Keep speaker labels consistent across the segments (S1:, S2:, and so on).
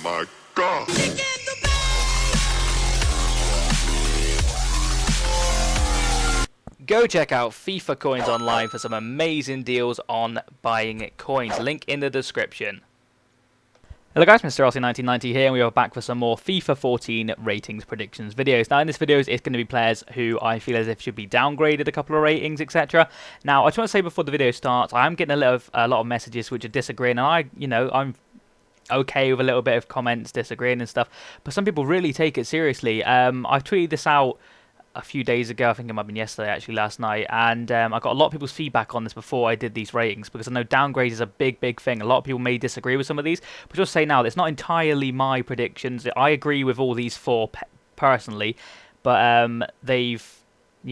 S1: my God.
S2: Go check out FIFA Coins online for some amazing deals on buying coins. Link in the description. Hello guys, Mr. LC1990 here, and we are back for some more FIFA 14 ratings predictions videos. Now in this video, it's going to be players who I feel as if should be downgraded a couple of ratings, etc. Now I just want to say before the video starts, I am getting a lot of messages which are disagreeing, and I'm okay with a little bit of comments disagreeing and stuff, but some people really take it seriously. I tweeted this out a few days ago, I think it might have been yesterday, actually last night, and I got a lot of people's feedback on this before I did these ratings, because I know downgrades is a big thing. A lot of people may disagree with some of these, but just say now, it's not entirely my predictions. I agree with all these four personally, but they've,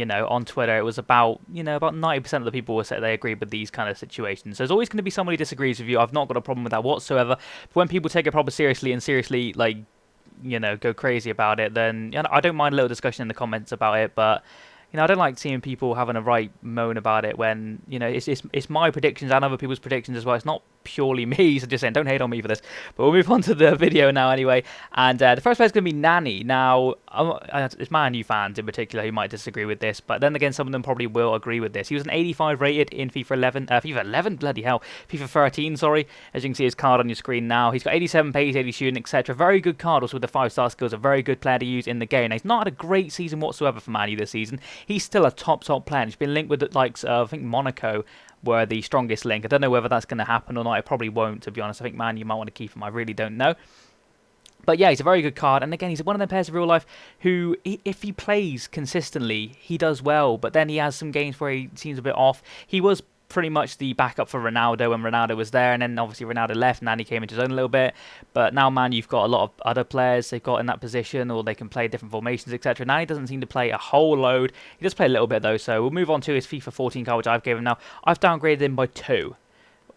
S2: on Twitter, it was about 90% of the people will say they agree with these kind of situations. There's always going to be somebody who disagrees with you. I've not got a problem with that whatsoever. But when people take it proper seriously and seriously, like, go crazy about it, then I don't mind a little discussion in the comments about it, but I don't like seeing people having a right moan about it when it's my predictions and other people's predictions as well. It's not purely me, so just saying, don't hate on me for this. But we'll move on to the video now anyway, and the first player is going to be Nani. Now it's Man U fans in particular who might disagree with this, but then again some of them probably will agree with this. He was an 85 rated in FIFA 11, bloody hell, FIFA 13, sorry. As you can see his card on your screen now, he's got 87 pace, 80 shooting, etc. Very good card, also with the 5-star skills, a very good player to use in the game. Now, he's not had a great season whatsoever for Man U this season. He's still a top player. He's been linked with the likes of, I think, Monaco were the strongest link. I don't know whether that's going to happen or not. It probably won't, to be honest. I think, man, you might want to keep him. I really don't know. But yeah, he's a very good card. And again, he's one of the players in real life who, if he plays consistently, he does well. But then he has some games where he seems a bit off. He was pretty much the backup for Ronaldo when Ronaldo was there, and then obviously Ronaldo left and Nani came into his own a little bit. But now, man, you've got a lot of other players they've got in that position, or they can play different formations, etc. Nani doesn't seem to play a whole load. He does play a little bit though, so we'll move on to his FIFA 14 card, which I've given him now. I've downgraded him by 2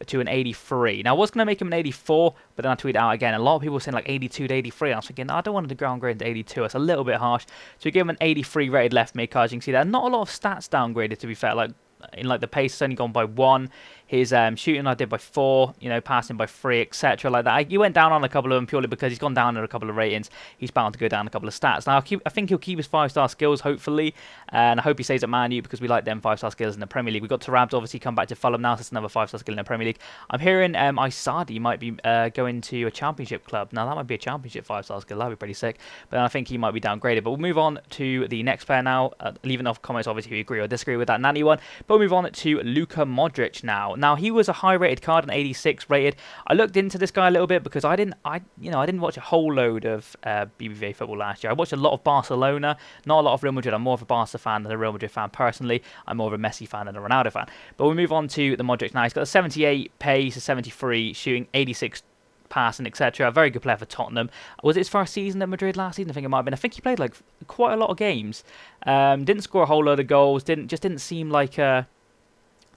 S2: to an 83. Now I was going to make him an 84, but then I tweeted out again, a lot of people were saying like 82 to 83, and I was thinking, I don't want to downgrade to 82, it's a little bit harsh. So we give him an 83 rated left mid card. As you can see there, not a lot of stats downgraded, to be fair. Like in the pace has only gone by 1. His shooting I did by 4, passing by 3, etc. like that. He went down on a couple of them purely because he's gone down in a couple of ratings. He's bound to go down a couple of stats. Now I think he'll keep his 5-star skills, hopefully, and I hope he stays at Man U because we like them 5-star skills in the Premier League. We've got Torres obviously come back to Fulham now, so it's another 5-star skill in the Premier League. I'm hearing Isadi might be going to a championship club. Now that might be a championship 5-star skill, that'd be pretty sick, but then I think he might be downgraded. But we'll move on to the next player now, leaving off comments obviously if you agree or disagree with that Nani one, but we'll move on to Luka Modric now. Now he was a high rated card, an 86 rated. I looked into this guy a little bit because I didn't watch a whole load of BBVA football last year. I watched a lot of Barcelona, not a lot of Real Madrid. I'm more of a Barca fan than a Real Madrid fan personally. I'm more of a Messi fan than a Ronaldo fan. But we'll move on to the Modric now. He's got a 78 pace, a 73 shooting, 86 passing, etc. A very good player for Tottenham. Was it his first season at Madrid last season? I think it might have been. I think he played like quite a lot of games. Didn't score a whole load of goals. Didn't seem like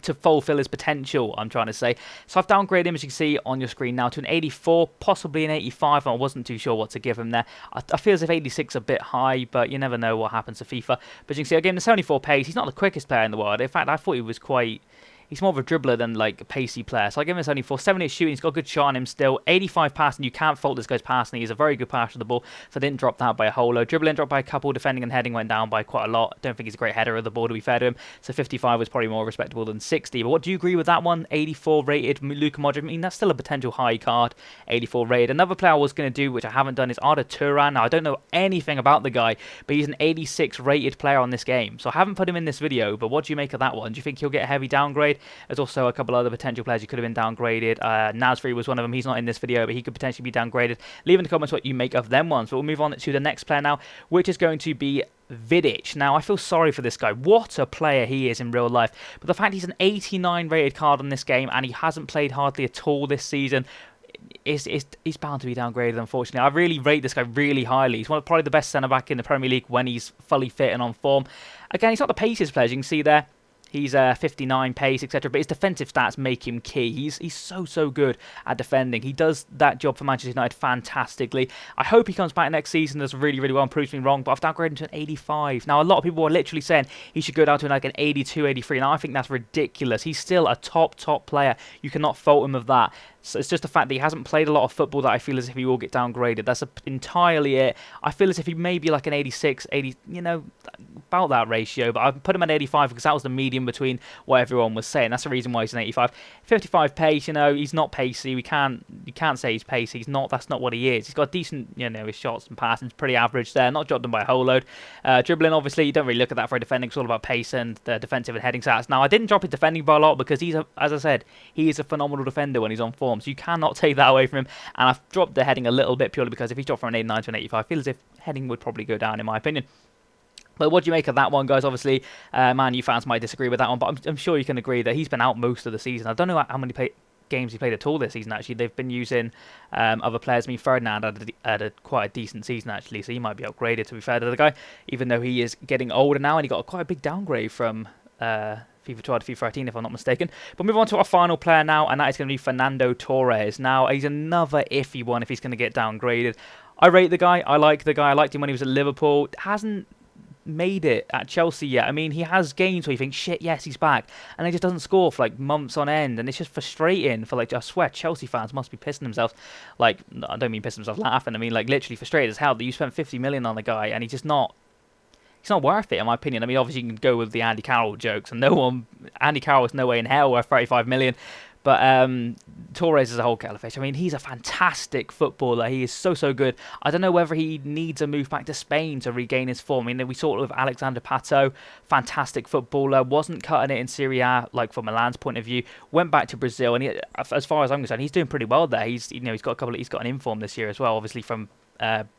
S2: to fulfill his potential, I'm trying to say. So I've downgraded him, as you can see on your screen now, to an 84, possibly an 85. I wasn't too sure what to give him there. I feel as if 86 is a bit high, but you never know what happens to FIFA. But you can see I gave him the 74 pace. He's not the quickest player in the world. In fact, I thought he was quite... He's more of a dribbler than like a pacey player. So I give him a 74. 78 shooting. He's got a good shot on him still. 85 passing. You can't fault this guy's passing. He's a very good passer of the ball. So I didn't drop that by a whole load. Dribbling dropped by a couple. Defending and heading went down by quite a lot. I don't think he's a great header of the ball, to be fair to him. So 55 was probably more respectable than 60. But what do you agree with that one? 84 rated Luka Modric. I mean, that's still a potential high card. 84 rated. Another player I was going to do, which I haven't done, is Arda Turan. Now, I don't know anything about the guy, but he's an 86 rated player on this game. So I haven't put him in this video, but what do you make of that one? Do you think he'll get a heavy downgrade? There's also a couple other potential players who could have been downgraded. Nasri was one of them. He's not in this video, but he could potentially be downgraded. Leave in the comments what you make of them ones. But we'll move on to the next player now, which is going to be Vidic. Now, I feel sorry for this guy. What a player he is in real life. But the fact he's an 89 rated card on this game and he hasn't played hardly at all this season, he's bound to be downgraded, unfortunately. I really rate this guy really highly. He's probably the best centre-back in the Premier League when he's fully fit and on form. Again, he's not the paciest player, as you can see there. He's 59 pace, etc. But his defensive stats make him key. He's so good at defending. He does that job for Manchester United fantastically. I hope he comes back next season, does really well and proves me wrong. But I've downgraded him to an 85. Now, a lot of people are literally saying he should go down to like an 82, 83. Now, I think that's ridiculous. He's still a top player. You cannot fault him of that. So it's just the fact that he hasn't played a lot of football that I feel as if he will get downgraded. That's entirely it. I feel as if he may be like an 86, 80, about that ratio. But I put him at 85 because that was the medium between what everyone was saying. That's the reason why he's an 85. 55 pace, he's not pacey. You can't say he's pacey. He's not. That's not what he is. He's got decent, his shots and passing's pretty average there. Not dropped him by a whole load. Dribbling, obviously, you don't really look at that for a defending. It's all about pace and the defensive and heading stats. Now, I didn't drop his defending by a lot because as I said, he is a phenomenal defender when he's on form. So you cannot take that away from him. And I've dropped the heading a little bit purely because if he dropped from an 89 to an 85, I feel as if heading would probably go down in my opinion. But what do you make of that one, guys? Obviously, Man U fans might disagree with that one, but I'm sure you can agree that he's been out most of the season. I don't know how many games he played at all this season, actually. They've been using other players. I mean, Ferdinand had quite a decent season, actually, so he might be upgraded, to be fair to the guy, even though he is getting older now, and he got quite a big downgrade from FIFA 12 to FIFA 13, if I'm not mistaken. But move on to our final player now, and that is going to be Fernando Torres. Now, he's another iffy one if he's going to get downgraded. I rate the guy. I like the guy. I liked him when he was at Liverpool. Hasn't made it at Chelsea yet. I mean, he has games where you think, shit, yes, he's back, and he just doesn't score for like months on end, and it's just frustrating for I swear Chelsea fans must be pissing themselves. Like, I don't mean pissing themselves laughing, I mean like literally frustrated as hell that you spent 50 million on the guy and he's not worth it, in my opinion. I mean, obviously you can go with the Andy Carroll jokes, and Andy Carroll is no way in hell worth 35 million. But Torres is a whole kettle of fish. I mean, he's a fantastic footballer. He is so good. I don't know whether he needs a move back to Spain to regain his form. I mean, we saw it with Alexander Pato, fantastic footballer. Wasn't cutting it in Serie A, like from Milan's point of view. Went back to Brazil, and as far as I'm concerned, he's doing pretty well there. He's got an inform this year as well, obviously from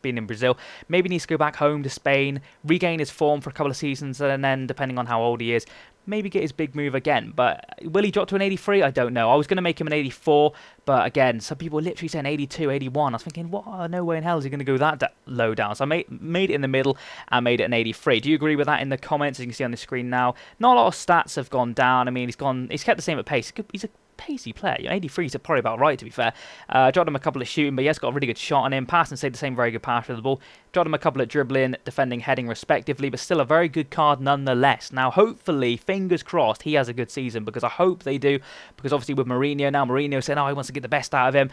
S2: being in Brazil. Maybe needs to go back home to Spain, regain his form for a couple of seasons, and then depending on how old he is, maybe get his big move again. But will he drop to an 83? I don't know. I was going to make him an 84, but again, some people were literally saying 82, 81. I was thinking, what? No way in hell is he going to go that low down. So I made it in the middle and made it an 83. Do you agree with that in the comments? As you can see on the screen now, not a lot of stats have gone down. I mean, he's kept the same at pace. He's a pacey player. 83 is probably about right, to be fair. Dropped him a couple of shooting, but he has got a really good shot on him. Passing stayed the same, very good pass for the ball. Dropped him a couple of dribbling, defending, heading respectively, but still a very good card nonetheless. Now, hopefully, fingers crossed, he has a good season, because I hope they do, because obviously with Mourinho now, Mourinho saying, he wants to get the best out of him.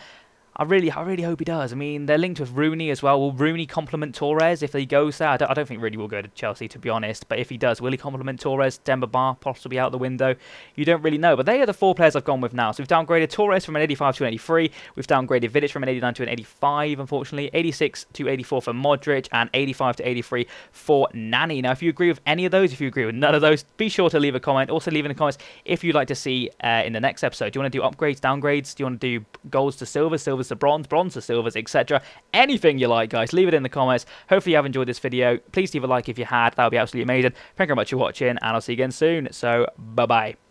S2: I really hope he does. I mean, they're linked with Rooney as well. Will Rooney complement Torres if he goes there? I don't think Rooney will go to Chelsea, to be honest. But if he does, will he complement Torres? Demba Ba possibly out the window. You don't really know. But they are the four players I've gone with now. So we've downgraded Torres from an 85 to an 83. We've downgraded Vidic from an 89 to an 85, unfortunately. 86 to 84 for Modric, and 85 to 83 for Nani. Now, if you agree with any of those, if you agree with none of those, be sure to leave a comment. Also, leave in the comments if you'd like to see in the next episode. Do you want to do upgrades, downgrades? Do you want to do golds to silvers, silvers to bronze, bronze to silvers, etc. Anything you like, guys, leave it in the comments. Hopefully you have enjoyed this video. Please leave a like if you had. That would be absolutely amazing. Thank you very much for watching, and I'll see you again soon. So, bye-bye.